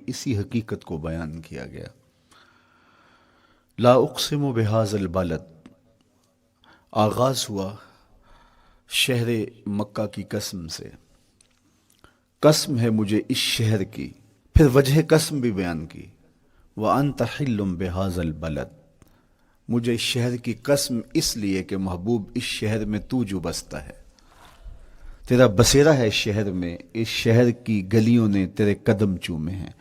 اسی حقیقت کو بیان کیا گیا۔ لا اقسم بہذا البلد، آغاز ہوا شہر مکہ کی قسم سے، قسم ہے مجھے اس شہر کی، پھر وجہ قسم بھی بیان کی، وَأَنْتَ حِلٌّ بِهَذَا الْبَلَدِ، مجھے اس شہر کی قسم اس لیے کہ محبوب اس شہر میں تو جو بستا ہے، تیرا بسیرا ہے اس شہر میں، اس شہر کی گلیوں نے تیرے قدم چومے ہیں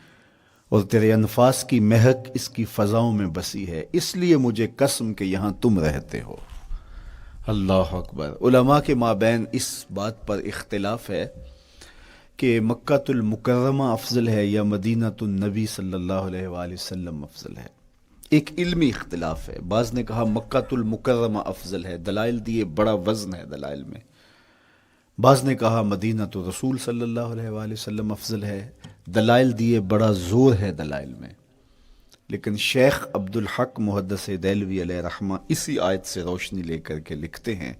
اور تیرے انفاس کی مہک اس کی فضاؤں میں بسی ہے، اس لیے مجھے قسم کہ یہاں تم رہتے ہو۔ اللہ اکبر۔ علماء کے مابین اس بات پر اختلاف ہے کہ مکہ المکرمہ افضل ہے یا مدینہ النبی صلی اللہ علیہ وآلہ وسلم افضل ہے۔ ایک علمی اختلاف ہے، بعض نے کہا مکہ المکرمہ افضل ہے، دلائل دیے، بڑا وزن ہے دلائل میں۔ بعض نے کہا مدینہ رسول صلی اللہ علیہ وآلہ وسلم افضل ہے، دلائل دیے، بڑا زور ہے دلائل میں۔ لیکن شیخ عبدالحق محدث دہلوی علیہ رحمہ اسی آیت سے روشنی لے کر کے لکھتے ہیں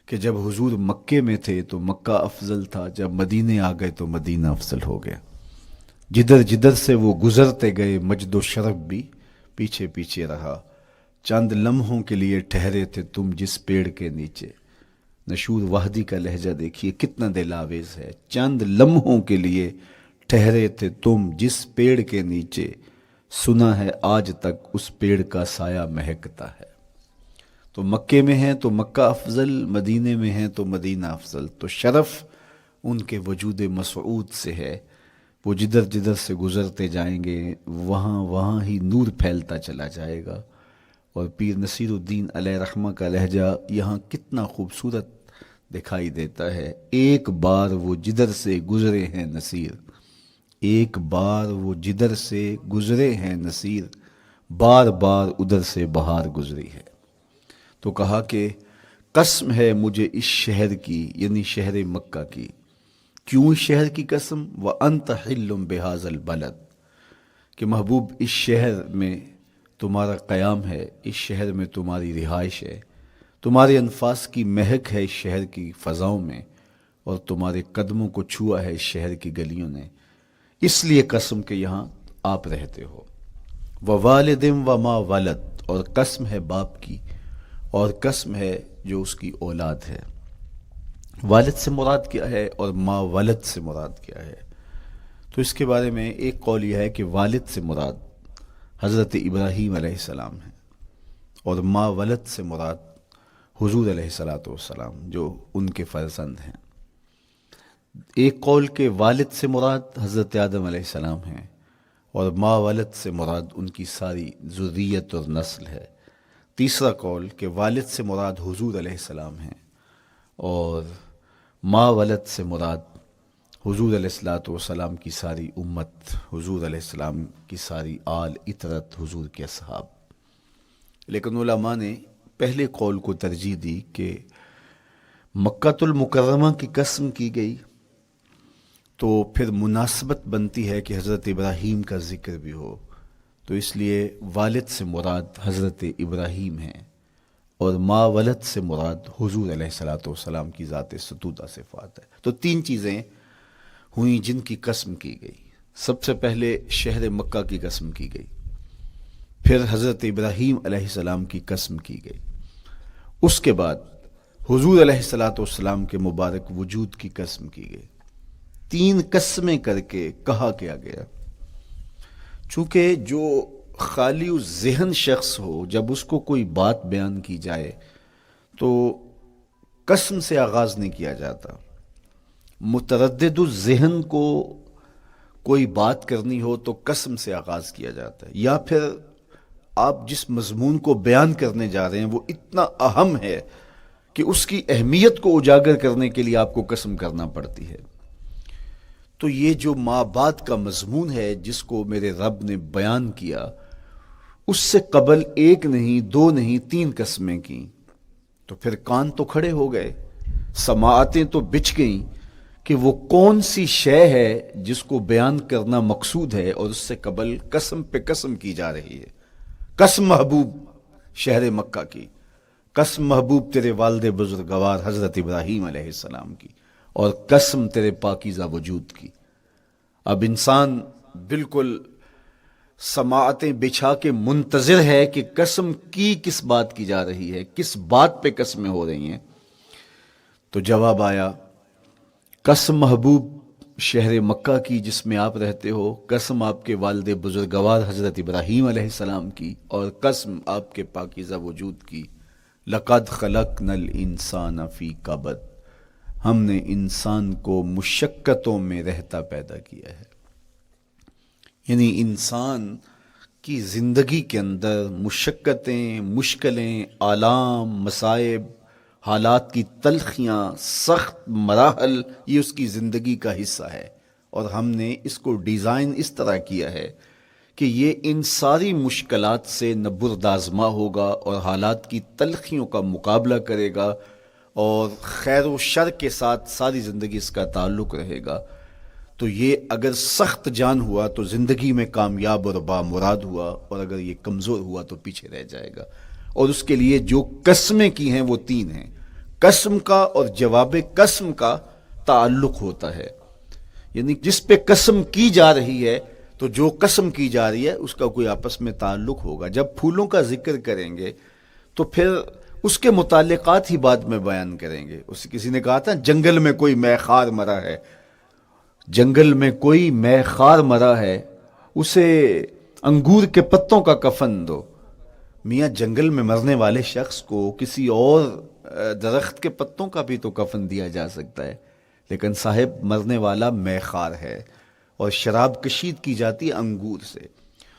کہ جب حضور مکے میں تھے تو مکہ افضل تھا، جب مدینے آ گئے تو مدینہ افضل ہو گیا۔ جدھر جدھر سے وہ گزرتے گئے مجد و شرف بھی پیچھے پیچھے رہا، چند لمحوں کے لیے ٹھہرے تھے تم جس پیڑ کے نیچے۔ نشور وحدی کا لہجہ دیکھیے کتنا دل آویز ہے، چند لمحوں کے لیے ٹھہرے تھے تم جس پیڑ کے نیچے، سنا ہے آج تک اس پیڑ کا سایہ مہکتا ہے۔ تو مکے میں ہیں تو مکہ افضل، مدینے میں ہیں تو مدینہ افضل۔ تو شرف ان کے وجود مسعود سے ہے، وہ جدھر جدھر سے گزرتے جائیں گے وہاں وہاں ہی نور پھیلتا چلا جائے گا۔ اور پیر نصیر الدین علیہ رحمہ کا لہجہ یہاں کتنا خوبصورت دکھائی دیتا ہے۔ ایک بار وہ جدھر سے گزرے ہیں نصیر، ایک بار وہ جدھر سے گزرے ہیں نصیر، بار بار ادھر سے بہار گزری ہے۔ تو کہا کہ قسم ہے مجھے اس شہر کی، یعنی شہر مکہ کی۔ کیوں اس شہر کی قسم؟ وَأَنْتَ حِلٌّ بِهَذَا الْبَلَدِ، کہ محبوب اس شہر میں تمہارا قیام ہے، اس شہر میں تمہاری رہائش ہے، تمہارے انفاس کی مہک ہے اس شہر کی فضاؤں میں، اور تمہارے قدموں کو چھوا ہے اس شہر کی گلیوں نے، اس لیے قسم کہ یہاں آپ رہتے ہو۔ وَوَالِدٍ وَمَا وَلَدَ، اور قسم ہے باپ کی، اور قسم ہے جو اس کی اولاد ہے۔ والد سے مراد کیا ہے اور ما ولد سے مراد کیا ہے؟ تو اس کے بارے میں ایک قول یہ ہے کہ والد سے مراد حضرت ابراہیم علیہ السلام ہے، اور ما ولد سے مراد حضور علیہ السلام جو ان کے فرزند ہیں۔ ایک قول کہ والد سے مراد حضرت آدم علیہ السلام ہیں، اور ما ولد سے مراد ان کی ساری ذریت اور نسل ہے۔ تیسرا قول کہ والد سے مراد حضور علیہ السلام ہیں، اور ما ولد سے مراد حضور علیہ السلام کی ساری امت، حضور علیہ السلام کی ساری آل اطرت، حضور کے اصحاب۔ لیکن علماء نے پہلے قول کو ترجیح دی کہ مکہ المکرمہ کی قسم کی گئی تو پھر مناسبت بنتی ہے کہ حضرت ابراہیم کا ذکر بھی ہو، تو اس لیے والد سے مراد حضرت ابراہیم ہیں، اور ما ولد سے مراد حضور علیہ السلام کی ذات ستودہ صفات ہے۔ تو تین چیزیں ہوئیں جن کی قسم کی گئی۔ سب سے پہلے شہر مکہ کی قسم کی گئی، پھر حضرت ابراہیم علیہ السلام کی قسم کی گئی، اس کے بعد حضور علیہ السلام کے مبارک وجود کی قسم کی گئی۔ تین قسمیں کر کے کہا کیا گیا، چونکہ جو خالی و ذہن شخص ہو، جب اس کو کوئی بات بیان کی جائے تو قسم سے آغاز نہیں کیا جاتا۔ متردد الذہن کو کوئی بات کرنی ہو تو قسم سے آغاز کیا جاتا ہے، یا پھر آپ جس مضمون کو بیان کرنے جا رہے ہیں وہ اتنا اہم ہے کہ اس کی اہمیت کو اجاگر کرنے کے لیے آپ کو قسم کرنا پڑتی ہے۔ تو یہ جو ماں بعد کا مضمون ہے جس کو میرے رب نے بیان کیا، اس سے قبل ایک نہیں، دو نہیں، تین قسمیں کی، تو پھر کان تو کھڑے ہو گئے، سماعتیں تو بچھ گئیں کہ وہ کون سی شے ہے جس کو بیان کرنا مقصود ہے، اور اس سے قبل قسم پہ قسم کی جا رہی ہے۔ قسم محبوب شہر مکہ کی، قسم محبوب تیرے والد بزرگوار حضرت ابراہیم علیہ السلام کی، اور قسم تیرے پاکیزہ وجود کی۔ اب انسان بالکل سماعتیں بچھا کے منتظر ہے کہ قسم کی کس بات کی جا رہی ہے، کس بات پہ قسمیں ہو رہی ہیں. تو جواب آیا، قسم محبوب شہر مکہ کی جس میں آپ رہتے ہو، قسم آپ کے والد بزرگوار حضرت ابراہیم علیہ السلام کی، اور قسم آپ کے پاکیزہ وجود کی. لقد خلقنا الانسان فی کبد، ہم نے انسان کو مشقتوں میں رہتا پیدا کیا ہے. یعنی انسان کی زندگی کے اندر مشقتیں، مشکلیں، آلام، مصائب، حالات کی تلخیاں، سخت مراحل، یہ اس کی زندگی کا حصہ ہے. اور ہم نے اس کو ڈیزائن اس طرح کیا ہے کہ یہ ان ساری مشکلات سے نہ بردآزما ہوگا اور حالات کی تلخیوں کا مقابلہ کرے گا، اور خیر و شر کے ساتھ ساری زندگی اس کا تعلق رہے گا. تو یہ اگر سخت جان ہوا تو زندگی میں کامیاب اور بامراد ہوا، اور اگر یہ کمزور ہوا تو پیچھے رہ جائے گا. اور اس کے لیے جو قسمیں کی ہیں وہ 3 ہیں. قسم کا اور جواب قسم کا تعلق ہوتا ہے، یعنی جس پہ قسم کی جا رہی ہے تو جو قسم کی جا رہی ہے اس کا کوئی آپس میں تعلق ہوگا. جب پھولوں کا ذکر کریں گے تو پھر اس کے متعلقات ہی بعد میں بیان کریں گے. کسی نے کہا تھا جنگل میں کوئی مے خار مرا ہے، جنگل میں کوئی مے خار مرا ہے، اسے انگور کے پتوں کا کفن دو. میاں جنگل میں مرنے والے شخص کو کسی اور درخت کے پتوں کا بھی تو کفن دیا جا سکتا ہے، لیکن صاحب مرنے والا مے خار ہے اور شراب کشید کی جاتی ہے انگور سے،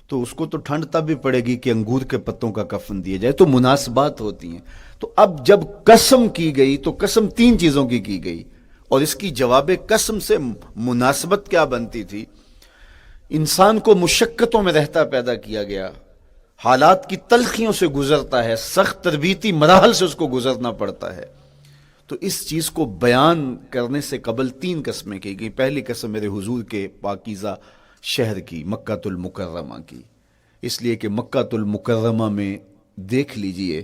تو اس کو تو ٹھنڈ تب بھی پڑے گی کہ انگور کے پتوں کا کفن دیا جائے. تو مناسبات ہوتی ہیں. تو اب جب قسم کی گئی تو قسم 3 چیزوں کی گئی، اور اس کی جواب قسم سے مناسبت کیا بنتی تھی؟ انسان کو مشقتوں میں رہتا پیدا کیا گیا، حالات کی تلخیوں سے گزرتا ہے، سخت تربیتی مراحل سے اس کو گزرنا پڑتا ہے. تو اس چیز کو بیان کرنے سے قبل 3 قسمیں کی گئی. پہلی قسم میرے حضور کے پاکیزہ شہر کی، مکہ المکرمہ کی، اس لیے کہ مکہ المکرمہ میں دیکھ لیجئے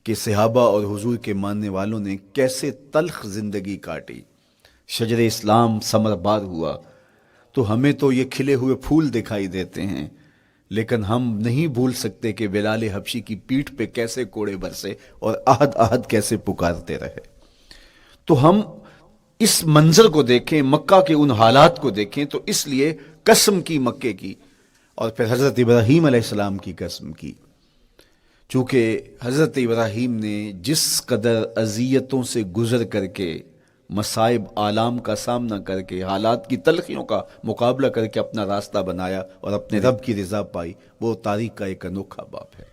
کہ صحابہ اور حضور کے ماننے والوں نے کیسے تلخ زندگی کاٹی. شجر اسلام ثمر بار ہوا تو ہمیں تو یہ کھلے ہوئے پھول دکھائی دیتے ہیں، لیکن ہم نہیں بھول سکتے کہ بلال حبشی کی پیٹھ پہ کیسے کوڑے برسے اور احد احد کیسے پکارتے رہے. تو ہم اس منظر کو دیکھیں، مکہ کے ان حالات کو دیکھیں، تو اس لیے قسم کی مکے کی، اور پھر حضرت ابراہیم علیہ السلام کی قسم کی. چونکہ حضرت ابراہیم نے جس قدر اذیتوں سے گزر کر کے، مصائب آلام کا سامنا کر کے، حالات کی تلخیوں کا مقابلہ کر کے اپنا راستہ بنایا اور اپنے رب کی رضا پائی، وہ تاریخ کا ایک انوکھا باب ہے.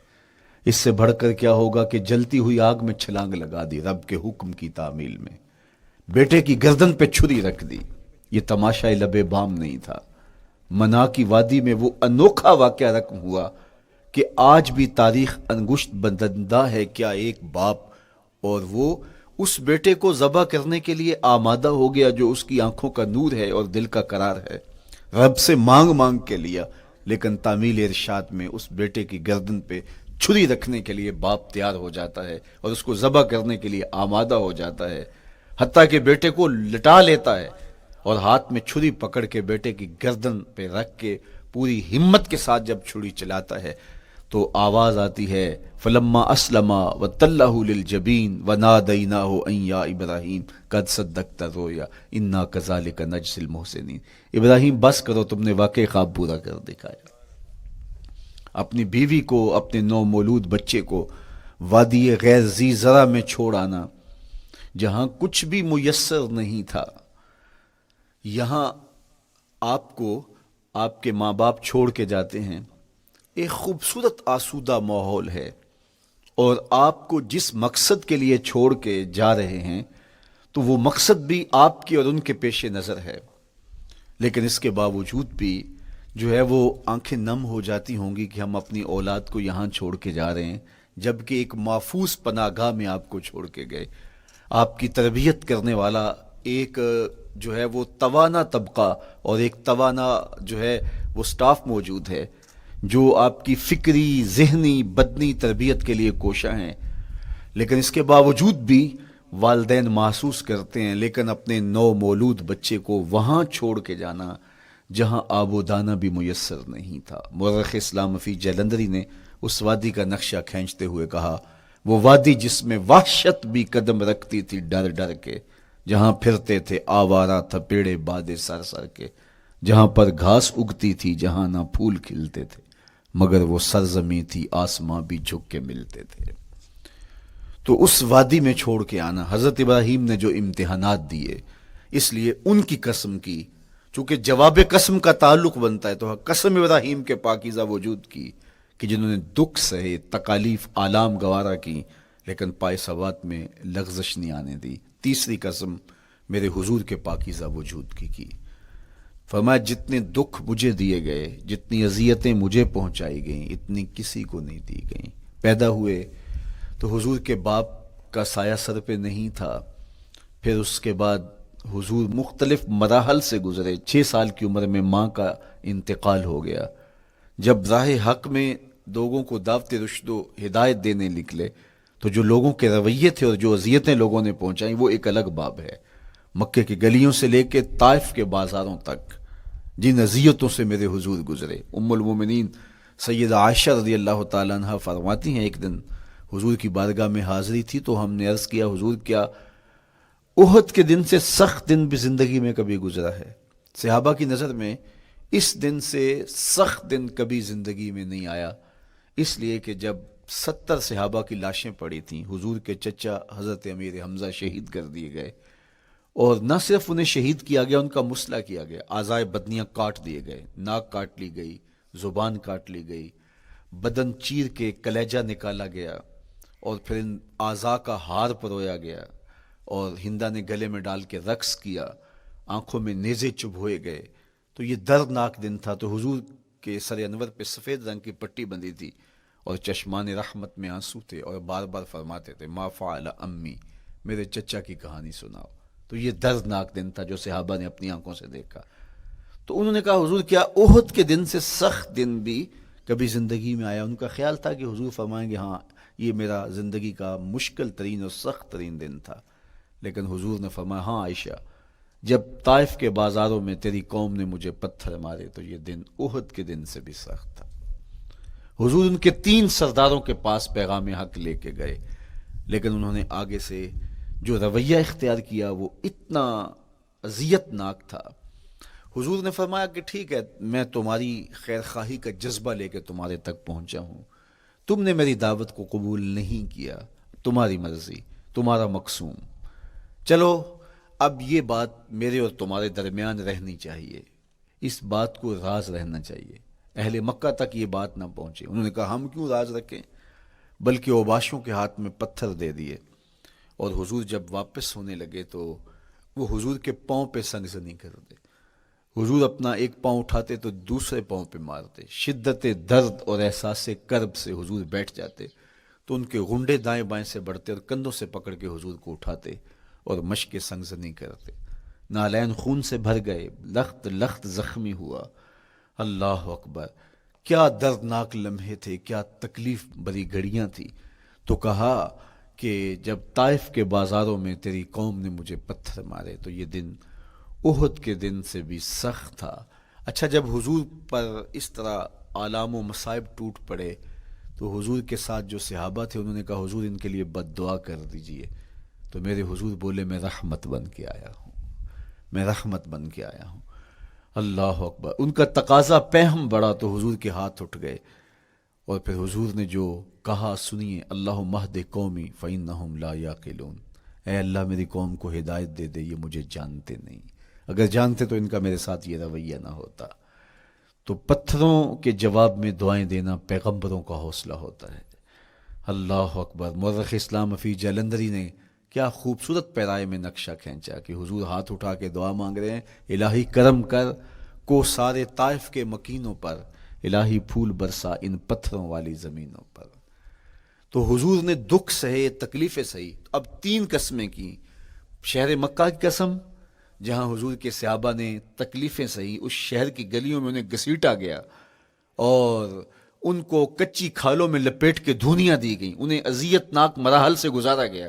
اس سے بڑھ کر کیا ہوگا کہ جلتی ہوئی آگ میں چھلانگ لگا دی رب کے حکم کی تعمیل میں، بیٹے کی گردن پہ چھری رکھ دی. یہ تماشا لب بام نہیں تھا. منا کی وادی میں وہ انوکھا واقعہ رقم ہوا کہ آج بھی تاریخ انگشت بدندہ ہے کیا ایک باپ، اور وہ اس بیٹے کو ذبح کرنے کے لیے آمادہ ہو گیا جو اس کی آنکھوں کا نور ہے اور دل کا قرار ہے. رب سے مانگ مانگ کے لیا، لیکن تعمیل ارشاد میں اس بیٹے کی گردن پہ چھری رکھنے کے لیے باپ تیار ہو جاتا ہے اور اس کو ذبح کرنے کے لیے آمادہ ہو جاتا ہے، حتیٰ کہ بیٹے کو لٹا لیتا ہے اور ہاتھ میں چھری پکڑ کے بیٹے کی گردن پہ رکھ کے پوری ہمت کے ساتھ جب چھری چلاتا ہے تو آواز آتی ہے فلما اسلم وتلہ للجبین ونادیناہ ان یا ابراہیم قد صدقت الرؤیا انا کذالک نجزی المحسنین. ابراہیم بس کرو، تم نے واقعی خواب پورا کر دکھایا. اپنی بیوی کو، اپنے نو مولود بچے کو وادی غیر ذی زرع میں چھوڑ آنا، جہاں کچھ بھی میسر نہیں تھا. یہاں آپ کو آپ کے ماں باپ چھوڑ کے جاتے ہیں، ایک خوبصورت آسودہ ماحول ہے، اور آپ کو جس مقصد کے لیے چھوڑ کے جا رہے ہیں تو وہ مقصد بھی آپ کی اور ان کے پیش نظر ہے. لیکن اس کے باوجود بھی جو ہے وہ آنکھیں نم ہو جاتی ہوں گی کہ ہم اپنی اولاد کو یہاں چھوڑ کے جا رہے ہیں، جبکہ ایک محفوظ پناہ گاہ میں آپ کو چھوڑ کے گئے. آپ کی تربیت کرنے والا ایک جو ہے وہ توانا طبقہ اور ایک توانا جو ہے وہ سٹاف موجود ہے جو آپ کی فکری، ذہنی، بدنی تربیت کے لیے کوشاں ہیں. لیکن اس کے باوجود بھی والدین محسوس کرتے ہیں، لیکن اپنے نو مولود بچے کو وہاں چھوڑ کے جانا جہاں آب و دانہ بھی میسر نہیں تھا۔ مورخ اسلام فی جلندری نے اس وادی کا نقشہ کھینچتے ہوئے کہا، وہ وادی جس میں وحشت بھی قدم رکھتی تھی ڈر ڈر کے، جہاں پھرتے تھے آوارہ تھپیڑے بادے سر سر کے، جہاں پر گھاس اگتی تھی جہاں نہ پھول کھلتے تھے، مگر وہ سرزمیں تھی آسماں بھی جھک کے ملتے تھے۔ تو اس وادی میں چھوڑ کے آنا، حضرت ابراہیم نے جو امتحانات دیے، اس لیے ان کی قسم کی، چونکہ جواب قسم کا تعلق بنتا ہے، تو قسم ابراہیم کے پاکیزہ وجود کی کہ جنہوں نے دکھ سہے، تکالیف آلام گوارا کی، لیکن پائے ثبات میں لغزش نہیں آنے دی۔ تیسری قسم میرے حضور کے پاکیزہ وجود کی فرمایا جتنے دکھ مجھے دیے گئے، جتنی اذیتیں مجھے پہنچائی گئیں، اتنی کسی کو نہیں دی گئیں۔ پیدا ہوئے تو حضور کے باپ کا سایہ سر پہ نہیں تھا، پھر اس کے بعد حضور مختلف مراحل سے گزرے۔ 6 سال کی عمر میں ماں کا انتقال ہو گیا۔ جب راہ حق میں لوگوں کو دعوت رشد و ہدایت دینے نکلے تو جو لوگوں کے رویے تھے اور جو اذیتیں لوگوں نے پہنچائیں وہ ایک الگ باب ہے۔ مکے کی گلیوں سے لے کے طائف کے بازاروں تک جن اذیتوں سے میرے حضور گزرے، ام المومنین سیدہ عائشہ رضی اللہ تعالیٰ عنہ فرماتی ہیں، ایک دن حضور کی بارگاہ میں حاضری تھی تو ہم نے عرض کیا، حضور کیا احد کے دن سے سخت دن بھی زندگی میں کبھی گزرا ہے؟ صحابہ کی نظر میں اس دن سے سخت دن کبھی زندگی میں نہیں آیا، اس لیے کہ جب 70 صحابہ کی لاشیں پڑی تھیں، حضور کے چچا حضرت امیر حمزہ شہید کر دیے گئے، اور نہ صرف انہیں شہید کیا گیا، ان کا مسئلہ کیا گیا، اعضائے بدنیاں کاٹ دیے گئے، ناک کاٹ لی گئی، زبان کاٹ لی گئی، بدن چیر کے کلیجہ نکالا گیا، اور پھر ان اعضاء کا ہار پرویا گیا، اور ہندا نے گلے میں ڈال کے رقص کیا، آنکھوں میں نیزے چبھوئے گئے۔ تو یہ دردناک دن تھا۔ تو حضور کے سر انور پہ سفید رنگ کی پٹی بندھی تھی اور چشمان رحمت میں آنسو تھے، اور بار بار فرماتے تھے، ما فعل امی، میرے چچا کی کہانی سناؤ۔ تو یہ دردناک دن تھا جو صحابہ نے اپنی آنکھوں سے دیکھا۔ تو انہوں نے کہا، حضور کیا احد کے دن سے سخت دن بھی کبھی زندگی میں آیا؟ ان کا خیال تھا کہ حضور فرمائیں گے ہاں یہ میرا زندگی کا مشکل ترین اور سخت ترین دن تھا، لیکن حضور نے فرمایا، ہاں عائشہ، جب طائف کے بازاروں میں تیری قوم نے مجھے پتھر مارے تو یہ دن احد کے دن سے بھی سخت تھا۔ حضور ان کے 3 سرداروں کے پاس پیغام حق لے کے گئے، لیکن انہوں نے آگے سے جو رویہ اختیار کیا وہ اتنا اذیت ناک تھا۔ حضور نے فرمایا کہ ٹھیک ہے، میں تمہاری خیر خواہی کا جذبہ لے کے تمہارے تک پہنچا ہوں، تم نے میری دعوت کو قبول نہیں کیا، تمہاری مرضی، تمہارا مقسوم، چلو اب یہ بات میرے اور تمہارے درمیان رہنی چاہیے، اس بات کو راز رہنا چاہیے، اہل مکہ تک یہ بات نہ پہنچے۔ انہوں نے کہا، ہم کیوں راز رکھیں؟ بلکہ اوباشوں کے ہاتھ میں پتھر دے دیے، اور حضور جب واپس ہونے لگے تو وہ حضور کے پاؤں پہ سنگسنی کرتے، حضور اپنا ایک پاؤں اٹھاتے تو دوسرے پاؤں پہ مارتے، شدت درد اور احساس کرب سے حضور بیٹھ جاتے تو ان کے غنڈے دائیں بائیں سے بڑھتے اور کندھوں سے پکڑ کے حضور کو اٹھاتے اور مشق سنگزنی کرتے۔ نالین خون سے بھر گئے، لخت لخت زخمی ہوا۔ اللہ اکبر، کیا دردناک لمحے تھے، کیا تکلیف بری گھڑیاں تھی۔ تو کہا کہ جب طائف کے بازاروں میں تیری قوم نے مجھے پتھر مارے تو یہ دن احد کے دن سے بھی سخت تھا۔ اچھا، جب حضور پر اس طرح آلام و مصائب ٹوٹ پڑے تو حضور کے ساتھ جو صحابہ تھے انہوں نے کہا، حضور ان کے لیے بد دعا کر دیجئے۔ تو میرے حضور بولے، میں رحمت بن کے آیا ہوں، میں رحمت بن کے آیا ہوں۔ اللہ اکبر، ان کا تقاضا پہم بڑا تو حضور کے ہاتھ اٹھ گئے، اور پھر حضور نے جو کہا سنیے، اللہم اہد قومی فإنہم لا یعقلون، اے اللہ میری قوم کو ہدایت دے دے، یہ مجھے جانتے نہیں، اگر جانتے تو ان کا میرے ساتھ یہ رویہ نہ ہوتا۔ تو پتھروں کے جواب میں دعائیں دینا پیغمبروں کا حوصلہ ہوتا ہے۔ اللہ اکبر، مورخ اسلام فی جلندری نے کیا خوبصورت پیرائے میں نقشہ کھینچا کہ حضور ہاتھ اٹھا کے دعا مانگ رہے ہیں، الہی کرم کر کو سارے طائف کے مکینوں پر، الہی پھول برسا ان پتھروں والی زمینوں پر۔ تو حضور نے دکھ سہے، تکلیفیں سہی۔ اب 3 قسمیں کی، شہر مکہ کی قسم جہاں حضور کے صحابہ نے تکلیفیں سہی، اس شہر کی گلیوں میں انہیں گھسیٹا گیا اور ان کو کچی کھالوں میں لپیٹ کے دھونیاں دی گئیں، انہیں اذیت ناک مراحل سے گزارا گیا۔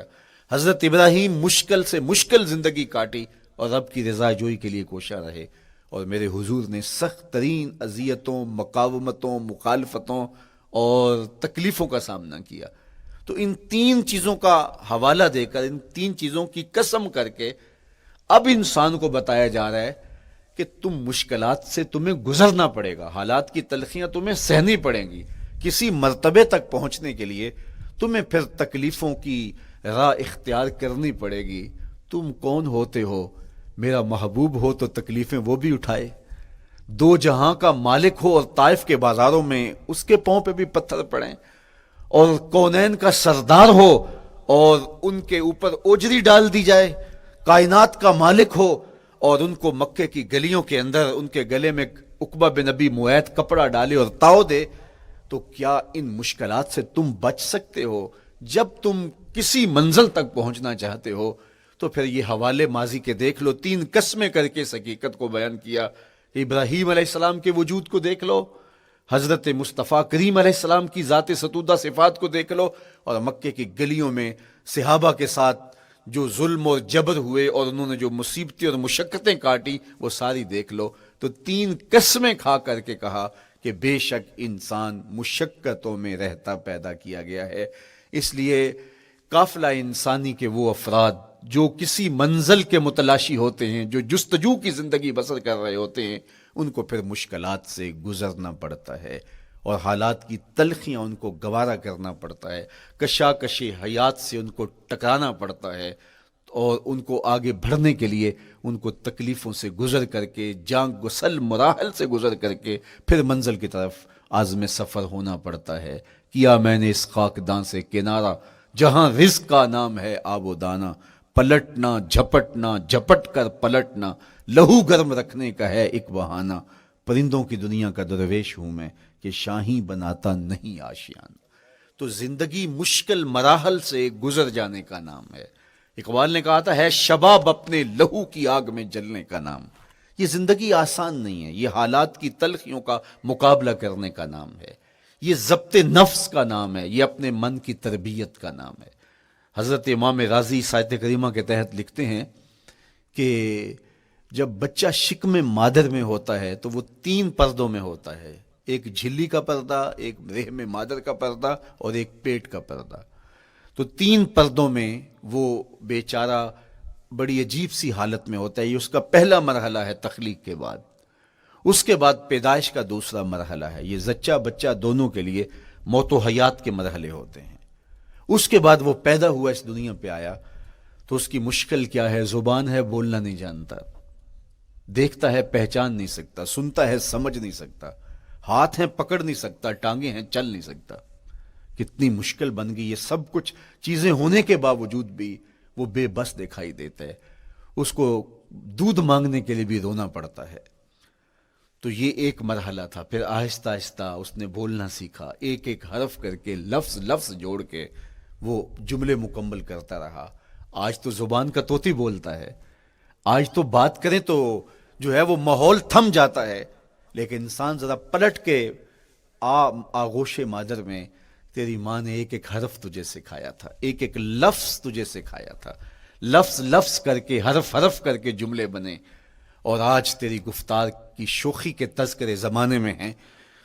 حضرت ابراہیم مشکل سے مشکل زندگی کاٹی اور رب کی رضا جوئی کے لیے کوشاں رہے، اور میرے حضور نے سخت ترین اذیتوں، مقاومتوں، مخالفتوں اور تکلیفوں کا سامنا کیا۔ تو ان تین چیزوں کا حوالہ دے کر، ان تین چیزوں کی قسم کر کے اب انسان کو بتایا جا رہا ہے کہ تم مشکلات سے تمہیں گزرنا پڑے گا، حالات کی تلخیاں تمہیں سہنی پڑیں گی۔ کسی مرتبے تک پہنچنے کے لیے تمہیں پھر تکلیفوں کی راہ اختیار کرنی پڑے گی۔ تم کون ہوتے ہو؟ میرا محبوب ہو تو تکلیفیں وہ بھی اٹھائے، دو جہاں کا مالک ہو اور طائف کے بازاروں میں اس کے پاؤں پہ بھی پتھر پڑیں، اور کونین کا سردار ہو اور ان کے اوپر اوجری ڈال دی جائے، کائنات کا مالک ہو اور ان کو مکے کی گلیوں کے اندر ان کے گلے میں عقبہ بن نبی معیط کپڑا ڈالے اور تاؤ دے، تو کیا ان مشکلات سے تم بچ سکتے ہو؟ جب تم کسی منزل تک پہنچنا چاہتے ہو تو پھر یہ حوالے ماضی کے دیکھ لو، تین قسمیں کر کے اس حقیقت کو بیان کیا۔ ابراہیم علیہ السلام کے وجود کو دیکھ لو، حضرت مصطفیٰ کریم علیہ السلام کی ذات ستودہ صفات کو دیکھ لو، اور مکے کی گلیوں میں صحابہ کے ساتھ جو ظلم اور جبر ہوئے اور انہوں نے جو مصیبتیں اور مشقتیں کاٹی وہ ساری دیکھ لو۔ تو تین قسمیں کھا کر کے کہا کہ بے شک انسان مشقتوں میں رہتا پیدا کیا گیا ہے۔ اس لیے قافلہ انسانی کے وہ افراد جو کسی منزل کے متلاشی ہوتے ہیں، جو جستجو کی زندگی بسر کر رہے ہوتے ہیں، ان کو پھر مشکلات سے گزرنا پڑتا ہے اور حالات کی تلخیاں ان کو گوارا کرنا پڑتا ہے، کشاکش حیات سے ان کو ٹکرانا پڑتا ہے، اور ان کو آگے بڑھنے کے لیے ان کو تکلیفوں سے گزر کر کے، جان گسل مراحل سے گزر کر کے پھر منزل کی طرف عازم سفر ہونا پڑتا ہے۔ کیا میں نے اس خاکدان سے کنارہ، جہاں رزق کا نام ہے آب و دانہ، پلٹنا جھپٹنا جھپٹ کر پلٹنا، لہو گرم رکھنے کا ہے ایک بہانہ، پرندوں کی دنیا کا درویش ہوں میں کہ شاہی بناتا نہیں آشیان۔ تو زندگی مشکل مراحل سے گزر جانے کا نام ہے۔ اقبال نے کہا تھا ہے شباب اپنے لہو کی آگ میں جلنے کا نام۔ یہ زندگی آسان نہیں ہے، یہ حالات کی تلخیوں کا مقابلہ کرنے کا نام ہے، یہ ضبط نفس کا نام ہے، یہ اپنے من کی تربیت کا نام ہے۔ حضرت امام رازی آیت کریمہ کے تحت لکھتے ہیں کہ جب بچہ شکم مادر میں ہوتا ہے تو وہ تین پردوں میں ہوتا ہے، ایک جھلی کا پردہ، ایک رحم مادر کا پردہ اور ایک پیٹ کا پردہ۔ تو تین پردوں میں وہ بیچارہ بڑی عجیب سی حالت میں ہوتا ہے۔ یہ اس کا پہلا مرحلہ ہے تخلیق کے بعد، اس کے بعد پیدائش کا دوسرا مرحلہ ہے، یہ زچہ بچہ دونوں کے لیے موت و حیات کے مرحلے ہوتے ہیں۔ اس کے بعد وہ پیدا ہوا، اس دنیا پہ آیا، تو اس کی مشکل کیا ہے؟ زبان ہے، بولنا نہیں جانتا، دیکھتا ہے پہچان نہیں سکتا، سنتا ہے سمجھ نہیں سکتا، ہاتھ ہیں پکڑ نہیں سکتا، ٹانگیں ہیں چل نہیں سکتا۔ کتنی مشکل بن گئی، یہ سب کچھ چیزیں ہونے کے باوجود بھی وہ بے بس دکھائی دیتا ہے، اس کو دودھ مانگنے کے لیے بھی رونا پڑتا ہے۔ تو یہ ایک مرحلہ تھا۔ پھر آہستہ آہستہ اس نے بولنا سیکھا، ایک ایک حرف کر کے، لفظ لفظ جوڑ کے وہ جملے مکمل کرتا رہا۔ آج تو زبان کا طوطی بولتا ہے، آج تو بات کریں تو جو ہے وہ ماحول تھم جاتا ہے، لیکن انسان ذرا پلٹ کے آغوش مادر میں تیری ماں نے ایک ایک حرف تجھے سکھایا تھا، ایک ایک لفظ تجھے سکھایا تھا، لفظ لفظ کر کے، حرف حرف کر کے جملے بنے، اور آج تیری گفتار کی شوخی کے تذکرے زمانے میں ہیں،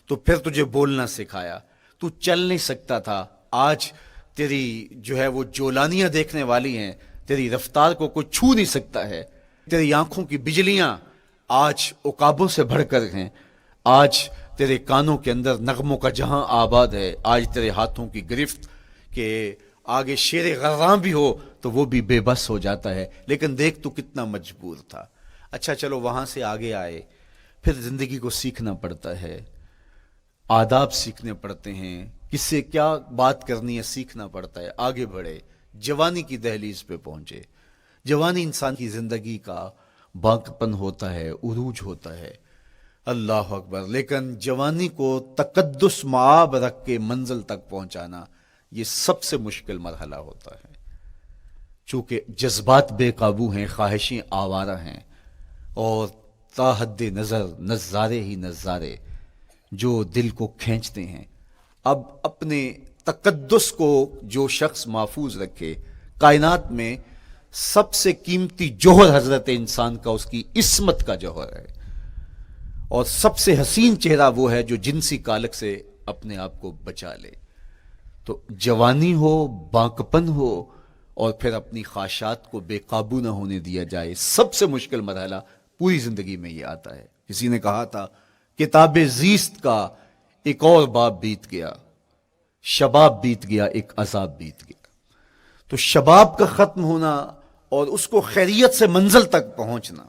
تو پھر تجھے بولنا سکھایا، تو چل نہیں سکتا تھا، آج تیری جو ہے وہ جولانیاں دیکھنے والی ہیں، تیری رفتار کو کوئی چھو نہیں سکتا ہے، تیری آنکھوں کی بجلیاں آج عقابوں سے بڑھ کر ہیں، آج تیرے کانوں کے اندر نغموں کا جہاں آباد ہے، آج تیرے ہاتھوں کی گرفت کہ آگے شیر غراں بھی ہو تو وہ بھی بے بس ہو جاتا ہے، لیکن دیکھ تو کتنا مجبور تھا۔ اچھا چلو وہاں سے آگے آئے، پھر زندگی کو سیکھنا پڑتا ہے، آداب سیکھنے پڑتے ہیں، کس سے کیا بات کرنی ہے سیکھنا پڑتا ہے، آگے بڑھے، جوانی کی دہلیز پہ پہنچے۔ جوانی انسان کی زندگی کا باقپن ہوتا ہے، عروج ہوتا ہے، اللہ اکبر، لیکن جوانی کو تقدس معاب رکھ کے منزل تک پہنچانا یہ سب سے مشکل مرحلہ ہوتا ہے، چونکہ جذبات بے قابو ہیں، خواہشیں آوارہ ہیں، اور تا حد نظر نظارے ہی نظارے جو دل کو کھینچتے ہیں۔ اب اپنے تقدس کو جو شخص محفوظ رکھے، کائنات میں سب سے قیمتی جوہر حضرت انسان کا اس کی عصمت کا جوہر ہے، اور سب سے حسین چہرہ وہ ہے جو جنسی کالک سے اپنے آپ کو بچا لے. تو جوانی ہو، بانکپن ہو، اور پھر اپنی خواہشات کو بے قابو نہ ہونے دیا جائے، سب سے مشکل مرحلہ پوری زندگی میں یہ آتا ہے. کسی نے کہا تھا کتاب زیست کا ایک اور باب بیت گیا، شباب بیت گیا، ایک عذاب بیت گیا. تو شباب کا ختم ہونا اور اس کو خیریت سے منزل تک پہنچنا،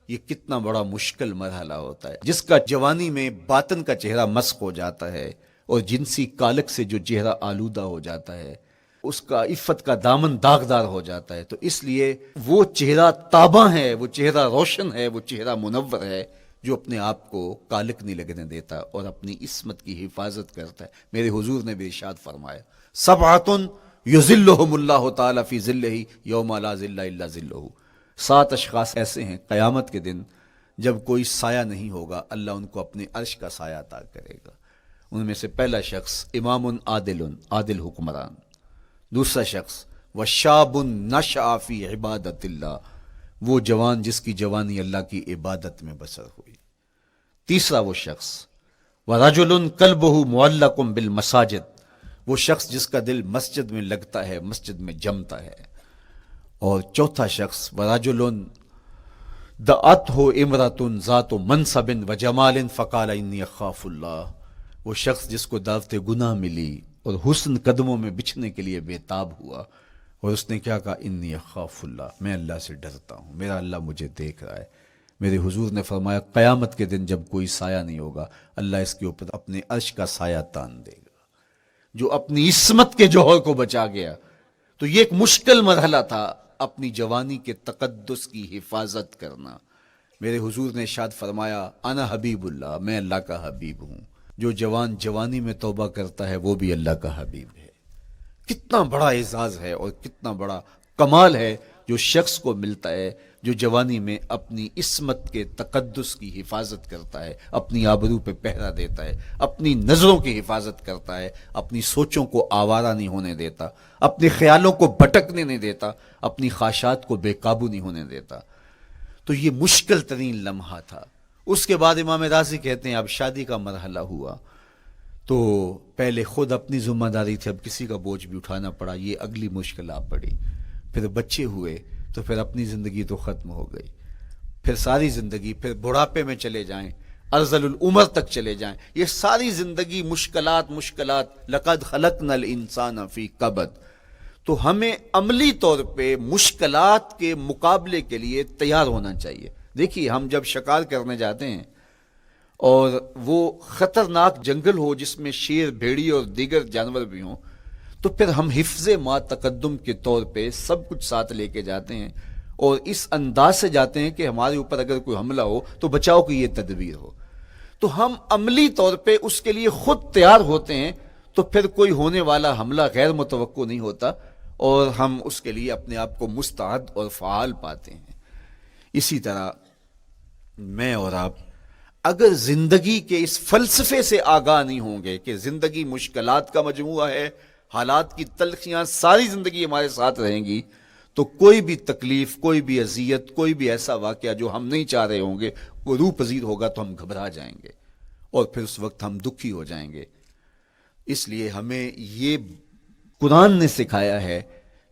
یہ کتنا بڑا مشکل مرحلہ ہوتا ہے. جس کا جوانی میں باطن کا چہرہ مسخ ہو جاتا ہے اور جنسی کالک سے جو چہرہ آلودہ ہو جاتا ہے، اس کا عفت کا دامن داغدار ہو جاتا ہے. تو اس لیے وہ چہرہ تاباں ہے، وہ چہرہ روشن ہے، وہ چہرہ منور ہے جو اپنے آپ کو کالک نہیں لگنے دیتا اور اپنی عصمت کی حفاظت کرتا ہے. میرے حضور نے بھی ارشاد فرمایا سبعۃ یظلھم اللہ تعالی فی ظلہ یوم لا ظل الا ظلہ. 7 اشخاص ایسے ہیں قیامت کے دن جب کوئی سایہ نہیں ہوگا، اللہ ان کو اپنے عرش کا سایہ عطا کرے گا. ان میں سے پہلا شخص امام عادل حکمران. دوسرا شخص وشاب نشأ فی عبادت اللہ، وہ جوان جس کی جوانی اللہ کی عبادت میں بسر ہوئی. تیسرا وہ شخص ورجل قلبہ معلق بالمساجد، وہ شخص جس کا دل مسجد میں لگتا ہے، مسجد میں جمتا ہے. اور چوتھا شخص ورجل دعتہ امرأۃ ذات منصب وجمال فقال انی اخاف اللہ، وہ شخص جس کو دعوت گناہ ملی اور حسن قدموں میں بچھنے کے لیے بےتاب ہوا اور اس نے کیا کہا انی اخاف اللہ، میں اللہ سے ڈرتا ہوں، میرا اللہ مجھے دیکھ رہا ہے. میرے حضور نے فرمایا قیامت کے دن جب کوئی سایہ نہیں ہوگا، اللہ اس کے اوپر اپنے عرش کا سایہ تان دے گا. جو اپنی عصمت کے جوہر کو بچا گیا. تو یہ ایک مشکل مرحلہ تھا اپنی جوانی کے تقدس کی حفاظت کرنا. میرے حضور نے ارشاد فرمایا انا حبیب اللہ، میں اللہ کا حبیب ہوں. جو جوان جوانی میں توبہ کرتا ہے وہ بھی اللہ کا حبیب ہے. کتنا بڑا اعزاز ہے اور کتنا بڑا کمال ہے جو شخص کو ملتا ہے جو جوانی میں اپنی عصمت کے تقدس کی حفاظت کرتا ہے، اپنی آبرو پہ پہرا دیتا ہے، اپنی نظروں کی حفاظت کرتا ہے، اپنی سوچوں کو آوارہ نہیں ہونے دیتا، اپنے خیالوں کو بھٹکنے نہیں دیتا، اپنی خواہشات کو بے قابو نہیں ہونے دیتا. تو یہ مشکل ترین لمحہ تھا. اس کے بعد امام راضی کہتے ہیں اب شادی کا مرحلہ ہوا تو پہلے خود اپنی ذمہ داری تھی، اب کسی کا بوجھ بھی اٹھانا پڑا، یہ اگلی مشکل آ پڑی. پھر بچے ہوئے تو پھر اپنی زندگی تو ختم ہو گئی. پھر ساری زندگی، پھر بڑھاپے میں چلے جائیں، ارذل العمر تک چلے جائیں، یہ ساری زندگی مشکلات. لقد خلقنا الانسان فی کبد. تو ہمیں عملی طور پہ مشکلات کے مقابلے کے لیے تیار ہونا چاہیے. دیکھیے ہم جب شکار کرنے جاتے ہیں اور وہ خطرناک جنگل ہو جس میں شیر، بھیڑی اور دیگر جانور بھی ہوں، تو پھر ہم حفظ ما تقدم کے طور پہ سب کچھ ساتھ لے کے جاتے ہیں اور اس انداز سے جاتے ہیں کہ ہمارے اوپر اگر کوئی حملہ ہو تو بچاؤ کی یہ تدبیر ہو. تو ہم عملی طور پہ اس کے لیے خود تیار ہوتے ہیں، تو پھر کوئی ہونے والا حملہ غیر متوقع نہیں ہوتا اور ہم اس کے لیے اپنے آپ کو مستعد اور فعال پاتے ہیں. اسی طرح میں اور آپ اگر زندگی کے اس فلسفے سے آگاہ نہیں ہوں گے کہ زندگی مشکلات کا مجموعہ ہے، حالات کی تلخیاں ساری زندگی ہمارے ساتھ رہیں گی، تو کوئی بھی تکلیف، کوئی بھی اذیت، کوئی بھی ایسا واقعہ جو ہم نہیں چاہ رہے ہوں گے وہ روح پذیر ہوگا تو ہم گھبرا جائیں گے اور پھر اس وقت ہم دکھی ہو جائیں گے. اس لیے ہمیں یہ قرآن نے سکھایا ہے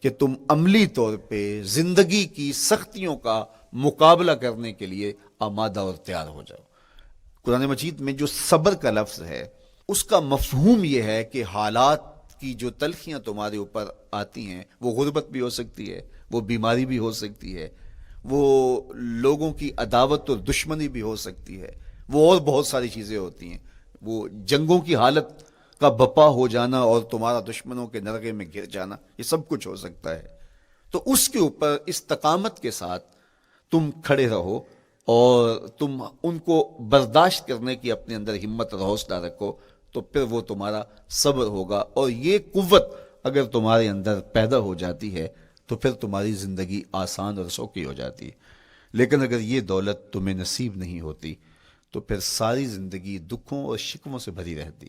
کہ تم عملی طور پہ زندگی کی سختیوں کا مقابلہ کرنے کے لیے آمادہ اور تیار ہو جاؤ. قرآن مجید میں جو صبر کا لفظ ہے اس کا مفہوم یہ ہے کہ حالات کی جو تلخیاں تمہارے اوپر آتی ہیں، وہ غربت بھی ہو سکتی ہے، وہ بیماری بھی ہو سکتی ہے، وہ لوگوں کی عداوت اور دشمنی بھی ہو سکتی ہے، وہ اور بہت ساری چیزیں ہوتی ہیں، وہ جنگوں کی حالت کا بپا ہو جانا اور تمہارا دشمنوں کے نرغے میں گر جانا، یہ سب کچھ ہو سکتا ہے. تو اس کے اوپر استقامت کے ساتھ تم کھڑے رہو اور تم ان کو برداشت کرنے کی اپنے اندر ہمت اور حوصلہ رکھو، تو پھر وہ تمہارا صبر ہوگا. اور یہ قوت اگر تمہارے اندر پیدا ہو جاتی ہے تو پھر تمہاری زندگی آسان اور سوکھی ہو جاتی ہے. لیکن اگر یہ دولت تمہیں نصیب نہیں ہوتی تو پھر ساری زندگی دکھوں اور شکووں سے بھری رہتی.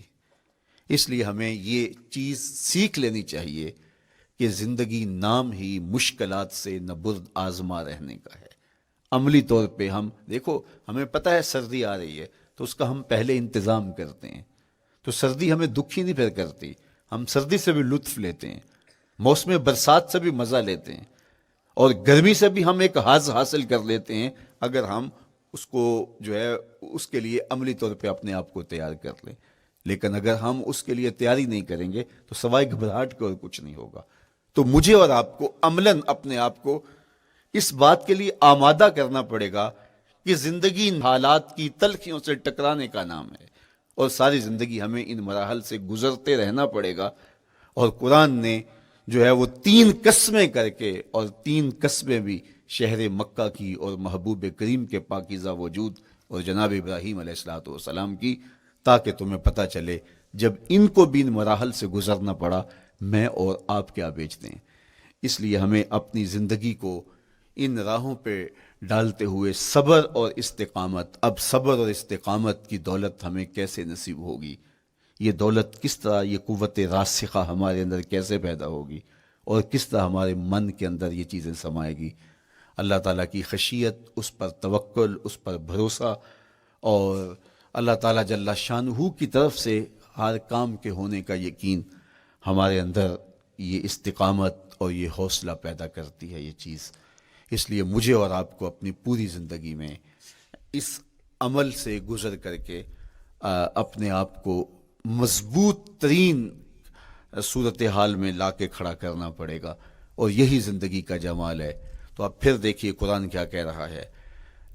اس لیے ہمیں یہ چیز سیکھ لینی چاہیے کہ زندگی نام ہی مشکلات سے نہ برد آزما رہنے کا ہے. عملی طور پہ ہم دیکھو، ہمیں پتہ ہے سردی آ رہی ہے تو اس کا ہم پہلے انتظام کرتے ہیں، تو سردی ہمیں دکھی نہیں پھر کرتی، ہم سردی سے بھی لطف لیتے ہیں، موسم برسات سے بھی مزہ لیتے ہیں، اور گرمی سے بھی ہم ایک حاز حاصل کر لیتے ہیں اگر ہم اس کو جو ہے اس کے لیے عملی طور پہ اپنے آپ کو تیار کر لیں۔ لیکن اگر ہم اس کے لیے تیاری نہیں کریں گے تو سوائے گھبراہٹ کے اور کچھ نہیں ہوگا۔ تو مجھے اور آپ کو عملاً اپنے آپ کو اس بات کے لیے آمادہ کرنا پڑے گا کہ زندگی ان حالات کی تلخیوں سے ٹکرانے کا نام ہے، اور ساری زندگی ہمیں ان مراحل سے گزرتے رہنا پڑے گا۔ اور قرآن نے جو ہے وہ 3 قسمیں کر کے، اور 3 قسمیں بھی شہر مکہ کی اور محبوب کریم کے پاکیزہ وجود اور جناب ابراہیم علیہ الصلوۃ والسلام کی، تاکہ تمہیں پتہ چلے جب ان کو بھی ان مراحل سے گزرنا پڑا میں اور آپ کیا بیچتے ہیں۔ اس لیے ہمیں اپنی زندگی کو ان راہوں پہ ڈالتے ہوئے صبر اور استقامت، اب صبر اور استقامت کی دولت ہمیں کیسے نصیب ہوگی، یہ دولت کس طرح، یہ قوت راسخہ ہمارے اندر کیسے پیدا ہوگی، اور کس طرح ہمارے من کے اندر یہ چیزیں سمائے گی۔ اللہ تعالیٰ کی خشیت، اس پر توکل، اس پر بھروسہ، اور اللہ تعالیٰ جل شانہ کی طرف سے ہر کام کے ہونے کا یقین ہمارے اندر یہ استقامت اور یہ حوصلہ پیدا کرتی ہے یہ چیز۔ اس لیے مجھے اور آپ کو اپنی پوری زندگی میں اس عمل سے گزر کر کے اپنے آپ کو مضبوط ترین صورتحال میں لا کے کھڑا کرنا پڑے گا، اور یہی زندگی کا جمال ہے۔ تو اب پھر دیکھیے قرآن کیا کہہ رہا ہے،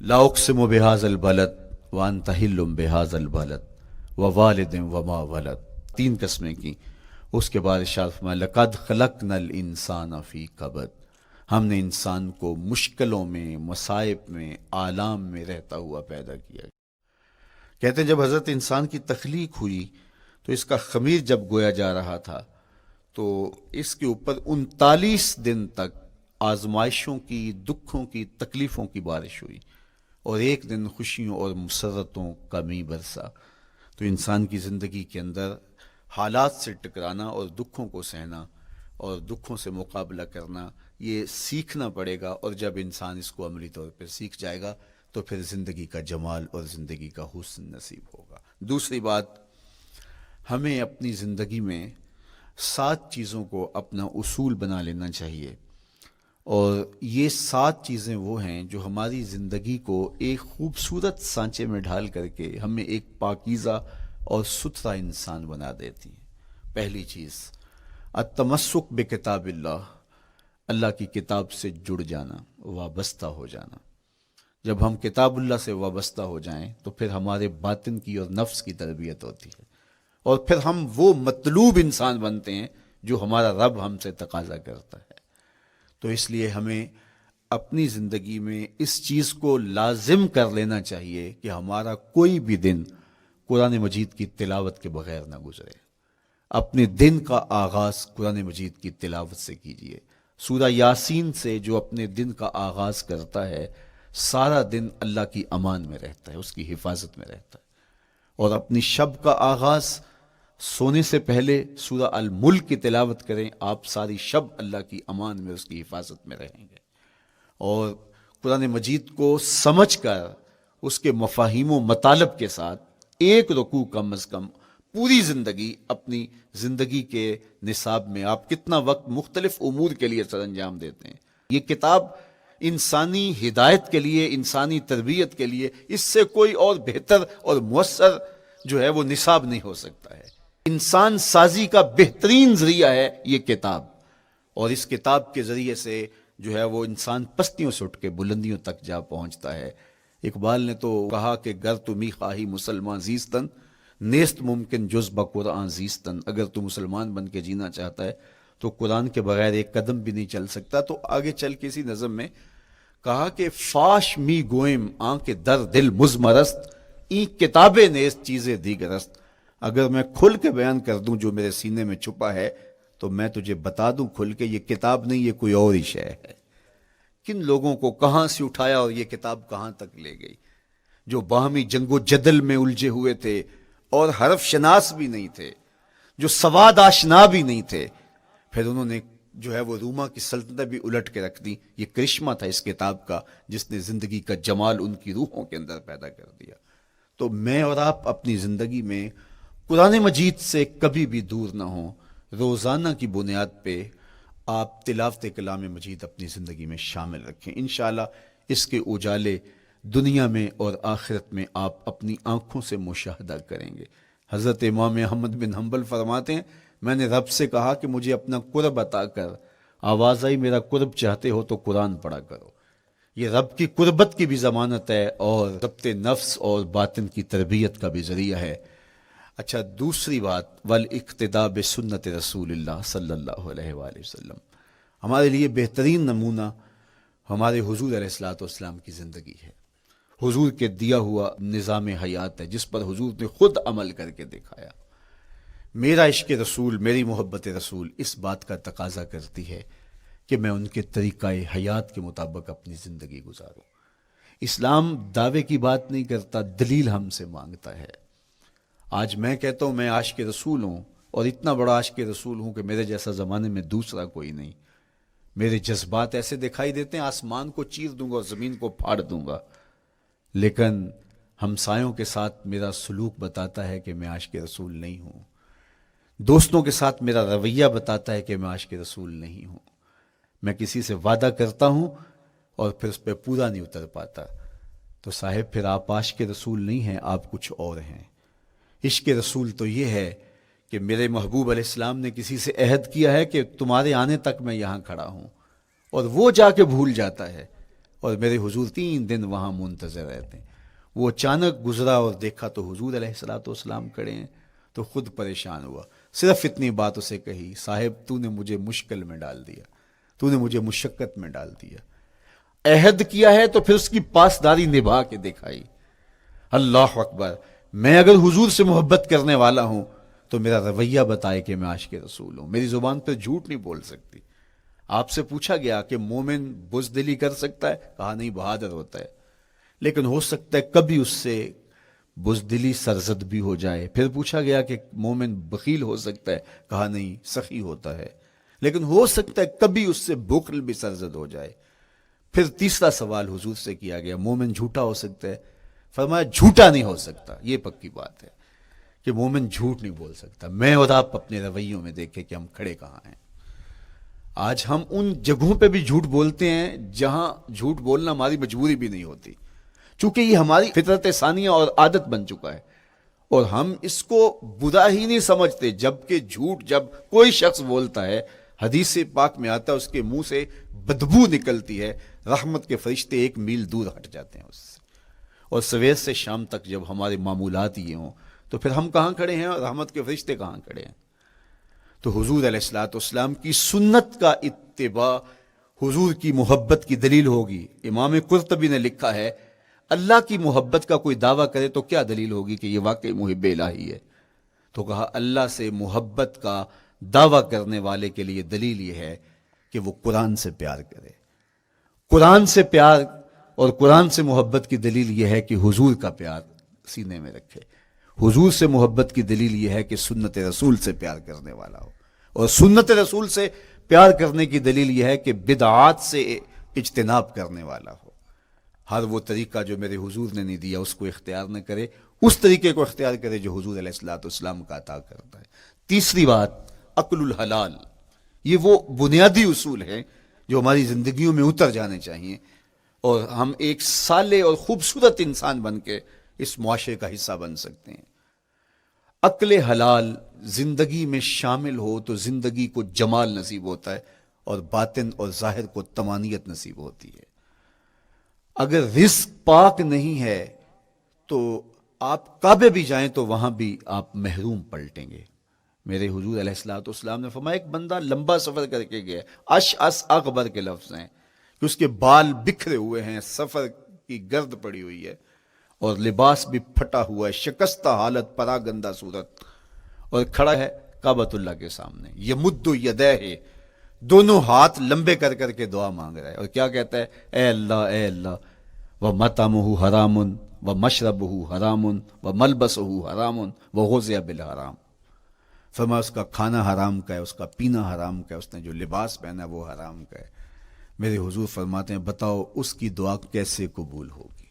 لا اقسم بہذا البلد وانت حل بہذا البلد ووالد وما ولد، 3 قسمیں کی۔ اس کے بعد ارشاد فرمایا لقد خلقنا الانسان فی کبد، ہم نے انسان کو مشکلوں میں، مصائب میں، آلام میں رہتا ہوا پیدا کیا۔ کہتے ہیں جب حضرت انسان کی تخلیق ہوئی تو اس کا خمیر جب گویا جا رہا تھا تو اس کے اوپر 39 دن تک آزمائشوں کی، دکھوں کی، تکلیفوں کی بارش ہوئی، اور ایک دن خوشیوں اور مسرتوں کا می برسا۔ تو انسان کی زندگی کے اندر حالات سے ٹکرانا اور دکھوں کو سہنا اور دکھوں سے مقابلہ کرنا، یہ سیکھنا پڑے گا، اور جب انسان اس کو عملی طور پہ سیکھ جائے گا تو پھر زندگی کا جمال اور زندگی کا حسن نصیب ہوگا۔ دوسری بات، ہمیں اپنی زندگی میں 7 چیزوں کو اپنا اصول بنا لینا چاہیے، اور یہ 7 چیزیں وہ ہیں جو ہماری زندگی کو ایک خوبصورت سانچے میں ڈھال کر کے ہمیں ایک پاکیزہ اور ستھرا انسان بنا دیتی ہیں۔ پہلی چیز، التمسک بکتاب اللہ، اللہ کی کتاب سے جڑ جانا، وابستہ ہو جانا۔ جب ہم کتاب اللہ سے وابستہ ہو جائیں تو پھر ہمارے باطن کی اور نفس کی تربیت ہوتی ہے، اور پھر ہم وہ مطلوب انسان بنتے ہیں جو ہمارا رب ہم سے تقاضا کرتا ہے۔ تو اس لیے ہمیں اپنی زندگی میں اس چیز کو لازم کر لینا چاہیے کہ ہمارا کوئی بھی دن قرآن مجید کی تلاوت کے بغیر نہ گزرے۔ اپنے دن کا آغاز قرآن مجید کی تلاوت سے کیجیے۔ سورہ یاسین سے جو اپنے دن کا آغاز کرتا ہے سارا دن اللہ کی امان میں رہتا ہے، اس کی حفاظت میں رہتا ہے۔ اور اپنی شب کا آغاز سونے سے پہلے سورہ الملک کی تلاوت کریں، آپ ساری شب اللہ کی امان میں، اس کی حفاظت میں رہیں گے۔ اور قرآن مجید کو سمجھ کر اس کے مفاہیم و مطالب کے ساتھ ایک رکوع کم از کم پوری زندگی، اپنی زندگی کے نصاب میں آپ کتنا وقت مختلف امور کے لیے سر انجام دیتے ہیں۔ یہ کتاب انسانی ہدایت کے لیے، انسانی تربیت کے لیے اس سے کوئی اور بہتر اور مؤثر جو ہے وہ نصاب نہیں ہو سکتا ہے۔ انسان سازی کا بہترین ذریعہ ہے یہ کتاب، اور اس کتاب کے ذریعے سے جو ہے وہ انسان پستیوں سے اٹھ کے بلندیوں تک جا پہنچتا ہے۔ اقبال نے تو کہا کہ گر تمی خواہی مسلمان زیستن، نیست ممکن جز بقرآن زیستن، اگر تو مسلمان بن کے جینا چاہتا ہے تو قرآن کے بغیر ایک قدم بھی نہیں چل سکتا۔ تو آگے چل کے اسی نظم میں کہا کہ فاش می گوئم آنکھ در دل مزمرست، این کتابیں نیست چیزیں دیگرست، اگر میں کھل کے بیان کر دوں جو میرے سینے میں چھپا ہے تو میں تجھے بتا دوں کھل کے یہ کتاب نہیں، یہ کوئی اور ہی شے ہے۔ کن لوگوں کو کہاں سے اٹھایا اور یہ کتاب کہاں تک لے گئی، جو باہمی جنگ و جدل میں الجھے ہوئے تھے اور حرف شناس بھی نہیں تھے، جو سواد آشنا بھی نہیں تھے، پھر انہوں نے جو ہے وہ روما کی سلطنت بھی الٹ کے رکھ دی. یہ کرشمہ تھا اس کتاب کا جس نے زندگی کا جمال ان کی روحوں کے اندر پیدا کر دیا. تو میں اور آپ اپنی زندگی میں قرآن مجید سے کبھی بھی دور نہ ہوں. روزانہ کی بنیاد پہ آپ تلاوت کلام مجید اپنی زندگی میں شامل رکھیں. انشاءاللہ اس کے اجالے دنیا میں اور آخرت میں آپ اپنی آنکھوں سے مشاہدہ کریں گے. حضرت امام احمد بن حنبل فرماتے ہیں میں نے رب سے کہا کہ مجھے اپنا قرب عطا کر. آواز آئی میرا قرب چاہتے ہو تو قرآن پڑھا کرو. یہ رب کی قربت کی بھی ضمانت ہے اور ضبط نفس اور باطن کی تربیت کا بھی ذریعہ ہے. اچھا دوسری بات والاقتداء بسنت رسول اللہ صلی اللہ علیہ وآلہ وسلم. ہمارے لیے بہترین نمونہ ہمارے حضور علیہ الصلوۃ والسلام کی زندگی ہے. حضور کے دیا ہوا نظام حیات ہے جس پر حضور نے خود عمل کر کے دکھایا. میرا عشق رسول میری محبت رسول اس بات کا تقاضا کرتی ہے کہ میں ان کے طریقہ حیات کے مطابق اپنی زندگی گزاروں. اسلام دعوے کی بات نہیں کرتا، دلیل ہم سے مانگتا ہے. آج میں کہتا ہوں میں عاشق رسول ہوں اور اتنا بڑا عاشق رسول ہوں کہ میرے جیسا زمانے میں دوسرا کوئی نہیں. میرے جذبات ایسے دکھائی دیتے ہیں آسمان کو چیر دوں گا اور زمین کو پھاڑ دوں گا، لیکن ہمسایوں کے ساتھ میرا سلوک بتاتا ہے کہ میں عاشق رسول نہیں ہوں. دوستوں کے ساتھ میرا رویہ بتاتا ہے کہ میں عاشق رسول نہیں ہوں. میں کسی سے وعدہ کرتا ہوں اور پھر اس پہ پورا نہیں اتر پاتا تو صاحب پھر آپ عاشق رسول نہیں ہیں، آپ کچھ اور ہیں. عشق رسول تو یہ ہے کہ میرے محبوب علیہ السلام نے کسی سے عہد کیا ہے کہ تمہارے آنے تک میں یہاں کھڑا ہوں، اور وہ جا کے بھول جاتا ہے اور میرے حضور 3 دن وہاں منتظر رہتے ہیں. وہ اچانک گزرا اور دیکھا تو حضور علیہ الصلوۃ والسلام کھڑے ہیں تو خود پریشان ہوا. صرف اتنی بات اسے کہی صاحب تو نے مجھے مشکل میں ڈال دیا، تو نے مجھے مشقت میں ڈال دیا. عہد کیا ہے تو پھر اس کی پاسداری نبھا کے دکھائی. اللہ اکبر. میں اگر حضور سے محبت کرنے والا ہوں تو میرا رویہ بتائے کہ میں عاشق رسول ہوں. میری زبان پہ جھوٹ نہیں بول سکتی. آپ سے پوچھا گیا کہ مومن بزدلی کر سکتا ہے؟ کہا نہیں، بہادر ہوتا ہے. لیکن ہو سکتا ہے کبھی اس سے بزدلی سرزد بھی ہو جائے. پھر پوچھا گیا کہ مومن بخیل ہو سکتا ہے؟ کہا نہیں، سخی ہوتا ہے. لیکن ہو سکتا ہے کبھی اس سے بخل بھی سرزد ہو جائے. پھر تیسرا سوال حضور سے کیا گیا مومن جھوٹا ہو سکتا ہے؟ فرمایا جھوٹا نہیں ہو سکتا. یہ پکی بات ہے کہ مومن جھوٹ نہیں بول سکتا. میں اور آپ اپنے رویوں میں دیکھیں کہ ہم کھڑے کہاں ہیں. آج ہم ان جگہوں پہ بھی جھوٹ بولتے ہیں جہاں جھوٹ بولنا ہماری مجبوری بھی نہیں ہوتی، چونکہ یہ ہماری فطرت ثانیہ اور عادت بن چکا ہے اور ہم اس کو برا ہی نہیں سمجھتے. جبکہ جھوٹ جب کوئی شخص بولتا ہے حدیث پاک میں آتا ہے اس کے منہ سے بدبو نکلتی ہے، رحمت کے فرشتے 1 میل دور ہٹ جاتے ہیں اس سے. اور سویر سے شام تک جب ہمارے معمولات یہ ہوں تو پھر ہم کہاں کھڑے ہیں اور رحمت کے فرشتے کہاں کھڑے ہیں؟ تو حضور علیہ الصلوۃ والسلام کی سنت کا اتباع حضور کی محبت کی دلیل ہوگی. امام قرطبی نے لکھا ہے اللہ کی محبت کا کوئی دعویٰ کرے تو کیا دلیل ہوگی کہ یہ واقعی محب الہی ہے؟ تو کہا اللہ سے محبت کا دعویٰ کرنے والے کے لیے دلیل یہ ہے کہ وہ قرآن سے پیار کرے. قرآن سے پیار اور قرآن سے محبت کی دلیل یہ ہے کہ حضور کا پیار سینے میں رکھے. حضور سے محبت کی دلیل یہ ہے کہ سنت رسول سے پیار کرنے والا ہو، اور سنت رسول سے پیار کرنے کی دلیل یہ ہے کہ بدعات سے اجتناب کرنے والا ہو. ہر وہ طریقہ جو میرے حضور نے نہیں دیا اس کو اختیار نہ کرے، اس طریقے کو اختیار کرے جو حضور علیہ الصلوۃ والسلام کا عطا کرتا ہے. تیسری بات عقل الحلال. یہ وہ بنیادی اصول ہیں جو ہماری زندگیوں میں اتر جانے چاہیے اور ہم ایک صالح اور خوبصورت انسان بن کے اس معاشرے کا حصہ بن سکتے ہیں. عقل حلال زندگی میں شامل ہو تو زندگی کو جمال نصیب ہوتا ہے اور باطن اور ظاہر کو طمانینت نصیب ہوتی ہے. اگر رزق پاک نہیں ہے تو آپ کعبے بھی جائیں تو وہاں بھی آپ محروم پلٹیں گے. میرے حضور علیہ الصلوۃ والسلام نے فرمایا ایک بندہ لمبا سفر کر کے گیا، اشعث اغبر کے لفظ ہیں کہ اس کے بال بکھرے ہوئے ہیں، سفر کی گرد پڑی ہوئی ہے اور لباس بھی پھٹا ہوا ہے، شکستہ حالت، پراگندہ صورت، اور کھڑا ہے کعبۃ اللہ کے سامنے. یمد یدیہ، دونوں ہاتھ لمبے کر کر کے دعا مانگ رہا ہے اور کیا کہتا ہے؟ اے اللہ ومطعمہ حرام ومشربہ حرام وملبسہ حرام وغذی بالحرام. فرمایا اس کا کھانا حرام کا ہے، اس کا پینا حرام کا ہے، اس نے جو لباس پہنا ہے وہ حرام کا ہے۔ میرے حضور فرماتے ہیں بتاؤ اس کی دعا کیسے قبول ہوگی؟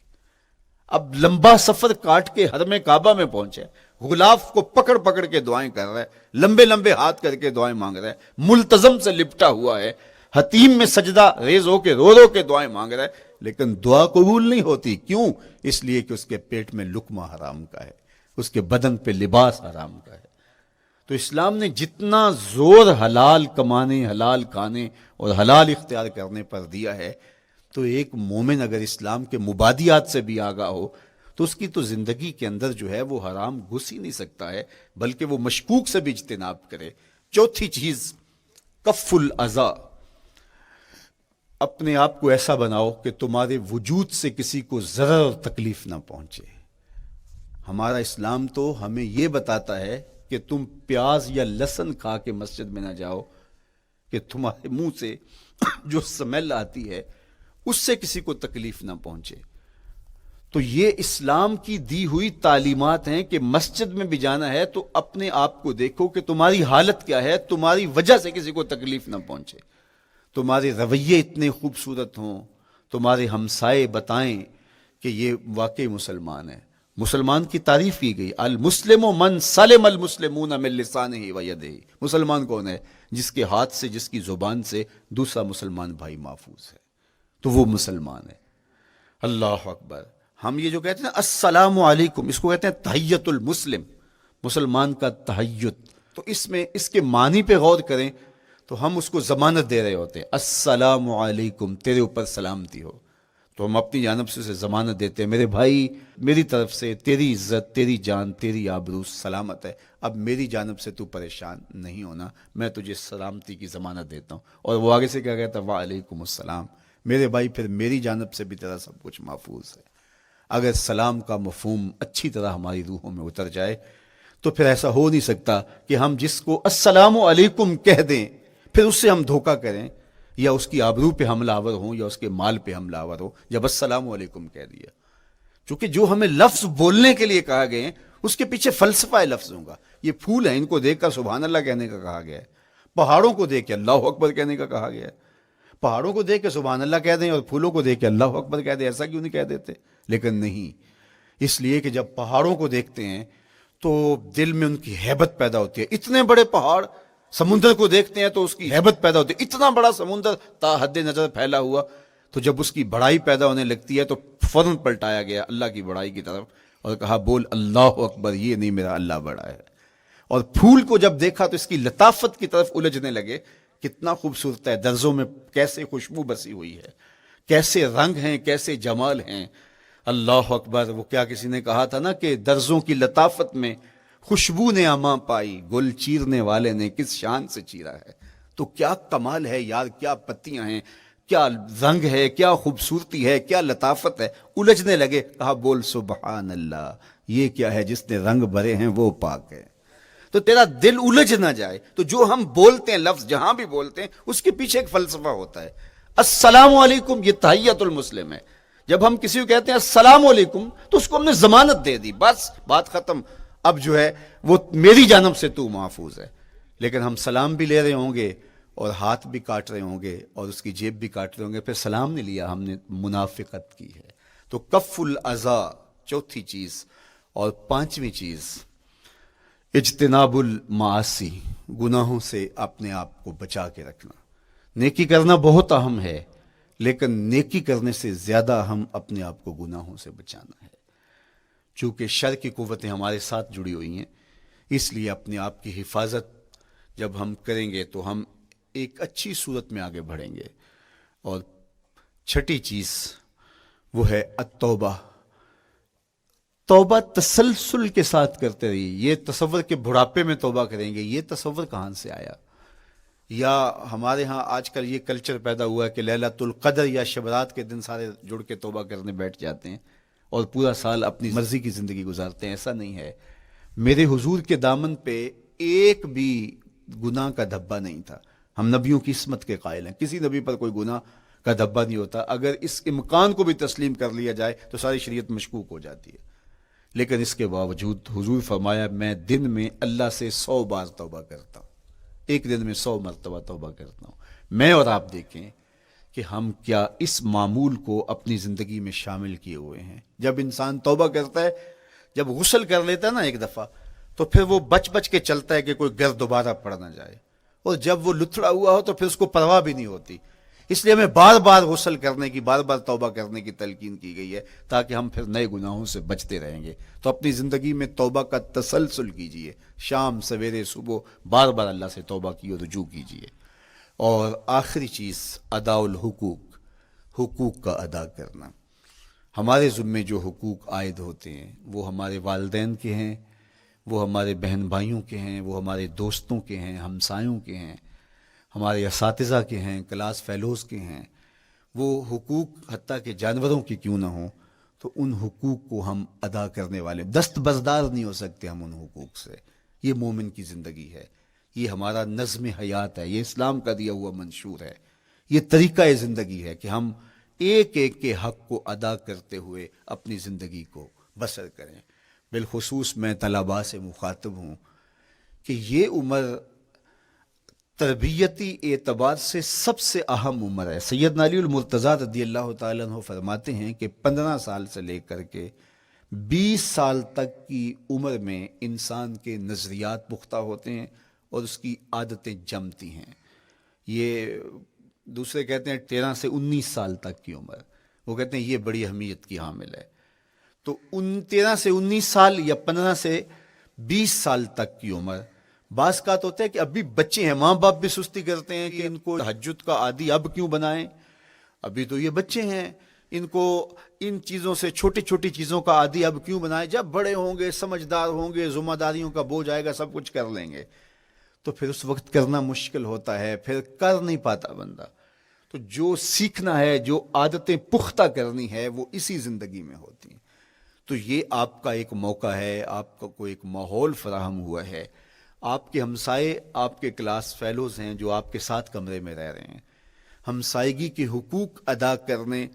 اب لمبا سفر کاٹ کے حرم کعبہ میں پہنچے، غلاف کو پکڑ پکڑ کے دعائیں کر رہا ہے، لمبے لمبے ہاتھ کر کے دعائیں مانگ رہا ہے، ملتزم سے لپٹا ہوا ہے، حتیم میں سجدہ ریز ہو کے رو رو کے دعائیں مانگ رہا ہے، لیکن دعا قبول نہیں ہوتی۔ کیوں؟ اس لیے کہ اس کے پیٹ میں لقمہ حرام کا ہے، اس کے بدن پہ لباس حرام کا ہے۔ تو اسلام نے جتنا زور حلال کمانے، حلال کھانے اور حلال اختیار کرنے پر دیا ہے، تو ایک مومن اگر اسلام کے مبادیات سے بھی آگاہ ہو تو اس کی تو زندگی کے اندر جو ہے وہ حرام گھس ہی نہیں سکتا ہے، بلکہ وہ مشکوک سے بھی اجتناب کرے۔ چوتھی چیز، کف الاذی، اپنے آپ کو ایسا بناؤ کہ تمہارے وجود سے کسی کو ضرر اور تکلیف نہ پہنچے۔ ہمارا اسلام تو ہمیں یہ بتاتا ہے کہ تم پیاز یا لہسن کھا کے مسجد میں نہ جاؤ کہ تمہارے منہ سے جو سمیل آتی ہے اس سے کسی کو تکلیف نہ پہنچے۔ تو یہ اسلام کی دی ہوئی تعلیمات ہیں کہ مسجد میں بھی جانا ہے تو اپنے آپ کو دیکھو کہ تمہاری حالت کیا ہے، تمہاری وجہ سے کسی کو تکلیف نہ پہنچے، تمہارے رویے اتنے خوبصورت ہوں، تمہارے ہمسائے بتائیں کہ یہ واقعی مسلمان ہے۔ مسلمان کی تعریف کی گئی، المسلم من سلم المسلمون من لسانہ و یدہ۔ مسلمان کون ہے؟ جس کے ہاتھ سے، جس کی زبان سے دوسرا مسلمان بھائی محفوظ ہے، تو وہ مسلمان ہے۔ اللہ اکبر۔ ہم یہ جو کہتے ہیں السلام علیکم، اس کو کہتے ہیں تحیت المسلم، مسلمان کا تحیت۔ تو اس میں اس کے معنی پہ غور کریں تو ہم اس کو ضمانت دے رہے ہوتے ہیں، السلام علیکم، تیرے اوپر سلامتی ہو۔ تو ہم اپنی جانب سے اسے ضمانت دیتے ہیں، میرے بھائی میری طرف سے تیری عزت، تیری جان، تیری آبرو سلامت ہے، اب میری جانب سے تو پریشان نہیں ہونا، میں تجھے سلامتی کی ضمانت دیتا ہوں۔ اور وہ آگے سے کیا کہتا ہے؟ وعلیکم السلام، میرے بھائی پھر میری جانب سے بھی تیرا سب کچھ محفوظ ہے۔ اگر سلام کا مفہوم اچھی طرح ہماری روحوں میں اتر جائے تو پھر ایسا ہو نہیں سکتا کہ ہم جس کو السلام علیکم کہہ دیں پھر اس سے ہم دھوکہ کریں یا اس کی آبرو پہ حملہ آور ہوں یا اس کے مال پہ حملہ آور ہو جب السلام علیکم کہہ دیا۔ چونکہ جو ہمیں لفظ بولنے کے لیے کہا گئے ہیں اس کے پیچھے فلسفہ ہے لفظوں کا۔ یہ پھول ہیں، ان کو دیکھ کر سبحان اللہ کہنے کا کہا گیا ہے، پہاڑوں کو دیکھ کے اللہ اکبر کہنے کا کہا گیا ہے۔ پہاڑوں کو دیکھ کے سبحان اللہ کہہ دیں اور پھولوں کو دیکھ کے اللہ اکبر کہہ دیں، ایسا کیوں نہیں کہہ دیتے؟ لیکن نہیں، اس لیے کہ جب پہاڑوں کو دیکھتے ہیں تو دل میں ان کی ہیبت پیدا ہوتی ہے۔ اتنے بڑے پہاڑ، سمندر کو دیکھتے ہیں تو اس کی ہیبت پیدا ہوتی ہے، اتنا بڑا سمندر تا حد نظر پھیلا ہوا، تو جب اس کی بڑائی پیدا ہونے لگتی ہے تو فوراً پلٹایا گیا اللہ کی بڑائی کی طرف اور کہا بول اللہ اکبر، یہ نہیں میرا اللہ بڑا ہے۔ اور پھول کو جب دیکھا تو اس کی لطافت کی طرف الجھنے لگے، کتنا خوبصورت ہے، درزوں میں کیسے خوشبو بسی ہوئی ہے، کیسے رنگ ہیں، کیسے جمال ہیں۔ اللہ اکبر۔ وہ کیا کسی نے کہا تھا نا کہ درزوں کی لطافت میں خوشبو نے اماں پائی، گل چیرنے والے نے کس شان سے چیرا ہے۔ تو کیا کمال ہے یار، کیا پتیاں ہیں، کیا رنگ ہے، کیا خوبصورتی ہے، کیا لطافت ہے۔ الجھنے لگے، کہا بول سبحان اللہ، یہ کیا ہے جس نے رنگ بھرے ہیں وہ پاک ہے۔ تو تیرا دل الجھ نہ جائے تو جو ہم بولتے ہیں لفظ جہاں بھی بولتے ہیں اس کے پیچھے ایک فلسفہ ہوتا ہے۔ السلام علیکم یہ تحیت المسلم ہے۔ جب ہم کسی کو کہتے ہیں السلام علیکم تو اس کو ہم نے ضمانت دے دی، بس بات ختم، اب جو ہے وہ میری جانب سے تو محفوظ ہے۔ لیکن ہم سلام بھی لے رہے ہوں گے اور ہاتھ بھی کاٹ رہے ہوں گے اور اس کی جیب بھی کاٹ رہے ہوں گے، پھر سلام نہیں لیا، ہم نے منافقت کی ہے۔ تو کف الاذی چوتھی چیز۔ اور پانچویں چیز اجتناب المعاصی، گناہوں سے اپنے آپ کو بچا کے رکھنا۔ نیکی کرنا بہت اہم ہے لیکن نیکی کرنے سے زیادہ اہم اپنے آپ کو گناہوں سے بچانا ہے۔ چونکہ شر کی قوتیں ہمارے ساتھ جڑی ہوئی ہیں، اس لیے اپنے آپ کی حفاظت جب ہم کریں گے تو ہم ایک اچھی صورت میں آگے بڑھیں گے۔ اور چھٹی چیز وہ ہے التوبہ۔ توبہ تسلسل کے ساتھ کرتے رہیے۔ یہ تصور کہ بڑھاپے میں توبہ کریں گے، یہ تصور کہاں سے آیا؟ یا ہمارے ہاں آج کل یہ کلچر پیدا ہوا ہے کہ لیلۃ القدر یا شبرات کے دن سارے جڑ کے توبہ کرنے بیٹھ جاتے ہیں اور پورا سال اپنی مرضی کی زندگی گزارتے ہیں۔ ایسا نہیں ہے۔ میرے حضور کے دامن پہ ایک بھی گناہ کا دھبا نہیں تھا۔ ہم نبیوں کی عصمت کے قائل ہیں، کسی نبی پر کوئی گناہ کا دھبا نہیں ہوتا۔ اگر اس امکان کو بھی تسلیم کر لیا جائے تو ساری شریعت مشکوک ہو جاتی ہے۔ لیکن اس کے باوجود حضور فرمایا میں دن میں اللہ سے 100 بار توبہ کرتا ہوں، ایک دن میں 100 مرتبہ توبہ کرتا ہوں۔ میں اور آپ دیکھیں کہ ہم کیا اس معمول کو اپنی زندگی میں شامل کیے ہوئے ہیں۔ جب انسان توبہ کرتا ہے، جب غسل کر لیتا ہے نا ایک دفعہ، تو پھر وہ بچ بچ کے چلتا ہے کہ کوئی گر دوبارہ پڑ نہ جائے، اور جب وہ لتھڑا ہوا ہو تو پھر اس کو پرواہ بھی نہیں ہوتی۔ اس لیے ہمیں بار بار غسل کرنے کی، بار بار توبہ کرنے کی تلقین کی گئی ہے، تاکہ ہم پھر نئے گناہوں سے بچتے رہیں گے۔ تو اپنی زندگی میں توبہ کا تسلسل کیجئے، شام سویرے صبح بار بار اللہ سے توبہ کی اور رجوع کیجئے۔ اور آخری چیز ادا الحقوق، حقوق کا ادا کرنا۔ ہمارے ذمے جو حقوق عائد ہوتے ہیں وہ ہمارے والدین کے ہیں، وہ ہمارے بہن بھائیوں کے ہیں، وہ ہمارے دوستوں کے ہیں، ہمسایوں کے ہیں، ہمارے اساتذہ کے ہیں، کلاس فیلوز کے ہیں۔ وہ حقوق حتیٰ کہ جانوروں کی کیوں نہ ہوں، تو ان حقوق کو ہم ادا کرنے والے، دستبردار نہیں ہو سکتے ہم ان حقوق سے۔ یہ مومن کی زندگی ہے، یہ ہمارا نظم حیات ہے، یہ اسلام کا دیا ہوا منشور ہے، یہ طریقہ زندگی ہے کہ ہم ایک ایک کے حق کو ادا کرتے ہوئے اپنی زندگی کو بسر کریں۔ بالخصوص میں طلباء سے مخاطب ہوں کہ یہ عمر تربیتی اعتبار سے سب سے اہم عمر ہے۔ سیدنا علی المرتضیٰ رضی اللہ تعالیٰ عنہ فرماتے ہیں کہ 15 سال سے لے کر کے 20 سال تک کی عمر میں انسان کے نظریات پختہ ہوتے ہیں اور اس کی عادتیں جمتی ہیں۔ یہ دوسرے کہتے ہیں 13 سے 19 سال تک کی عمر، وہ کہتے ہیں یہ بڑی اہمیت کی حامل ہے۔ تو 13 سے 19 سال یا 15 سے 20 سال تک کی عمر، بعض کا تو ہوتا ہے کہ ابھی بچے ہیں، ماں باپ بھی سستی کرتے ہیں کہ ان کو تہجد کا عادی اب کیوں بنائیں، ابھی تو یہ بچے ہیں، ان کو ان چیزوں سے، چھوٹی چھوٹی چیزوں کا عادی اب کیوں بنائیں، جب بڑے ہوں گے، سمجھدار ہوں گے، ذمہ داریوں کا بوجھ آئے گا، سب کچھ کر لیں گے۔ تو پھر اس وقت کرنا مشکل ہوتا ہے، پھر کر نہیں پاتا بندہ۔ تو جو سیکھنا ہے، جو عادتیں پختہ کرنی ہے، وہ اسی زندگی میں ہوتی ہیں۔ تو یہ آپ کا ایک موقع ہے، آپ کا کوئی ایک ماحول فراہم ہوا ہے۔ آپ کے ہمسائے آپ کے کلاس فیلوز ہیں جو آپ کے ساتھ کمرے میں رہ رہے ہیں۔ ہمسائیگی کے حقوق ادا کرنے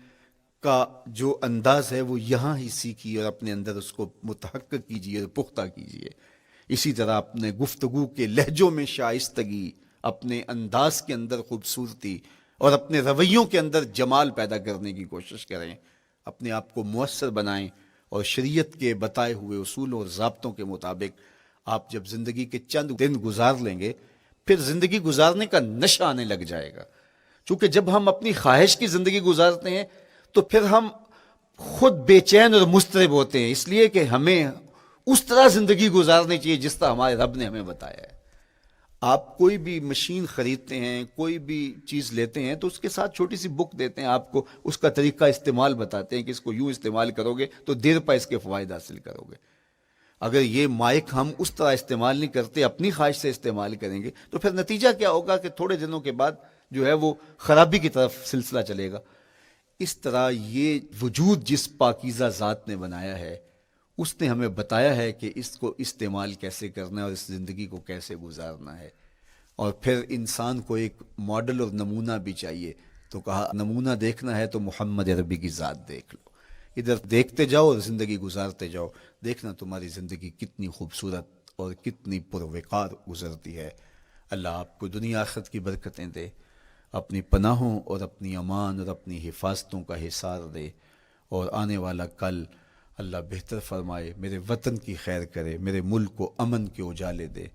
کا جو انداز ہے وہ یہاں ہی سیکھیے اور اپنے اندر اس کو متحقق کیجیے اور پختہ کیجیے۔ اسی طرح اپنے گفتگو کے لہجوں میں شائستگی، اپنے انداز کے اندر خوبصورتی اور اپنے رویوں کے اندر جمال پیدا کرنے کی کوشش کریں۔ اپنے آپ کو مؤثر بنائیں اور شریعت کے بتائے ہوئے اصول اور ضابطوں کے مطابق آپ جب زندگی کے چند دن گزار لیں گے، پھر زندگی گزارنے کا نشہ آنے لگ جائے گا۔ چونکہ جب ہم اپنی خواہش کی زندگی گزارتے ہیں تو پھر ہم خود بے چین اور مضطرب ہوتے ہیں، اس لیے کہ ہمیں اس طرح زندگی گزارنی چاہیے جس طرح ہمارے رب نے ہمیں بتایا ہے۔ آپ کوئی بھی مشین خریدتے ہیں، کوئی بھی چیز لیتے ہیں تو اس کے ساتھ چھوٹی سی بک دیتے ہیں، آپ کو اس کا طریقہ استعمال بتاتے ہیں کہ اس کو یوں استعمال کرو گے تو دیر پا اس کے فوائد حاصل کرو گے۔ اگر یہ مائک ہم اس طرح استعمال نہیں کرتے، اپنی خواہش سے استعمال کریں گے، تو پھر نتیجہ کیا ہوگا کہ تھوڑے دنوں کے بعد جو ہے وہ خرابی کی طرف سلسلہ چلے گا۔ اس طرح یہ وجود جس پاکیزہ ذات نے بنایا ہے، اس نے ہمیں بتایا ہے کہ اس کو استعمال کیسے کرنا ہے اور اس زندگی کو کیسے گزارنا ہے۔ اور پھر انسان کو ایک ماڈل اور نمونہ بھی چاہیے، تو کہا نمونہ دیکھنا ہے تو محمد عربی کی ذات دیکھ لو، ادھر دیکھتے جاؤ اور زندگی گزارتے جاؤ، دیکھنا تمہاری زندگی کتنی خوبصورت اور کتنی پروقار گزرتی ہے۔ اللہ آپ کو دنیا آخرت کی برکتیں دے، اپنی پناہوں اور اپنی امان اور اپنی حفاظتوں کا حصار دے، اور آنے والا کل اللہ بہتر فرمائے، میرے وطن کی خیر کرے، میرے ملک کو امن کے اجالے دے،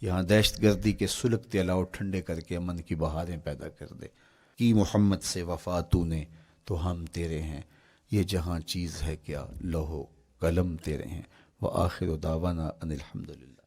یہاں دہشت گردی کے سلگتے الاؤ ٹھنڈے کر کے امن کی بہاریں پیدا کر دے۔ کی محمد سے وفا تو نے تو ہم تیرے ہیں، یہ جہاں چیز ہے کیا لوح و قلم تیرے ہیں۔ وآخر دعوانا ان الحمدللہ۔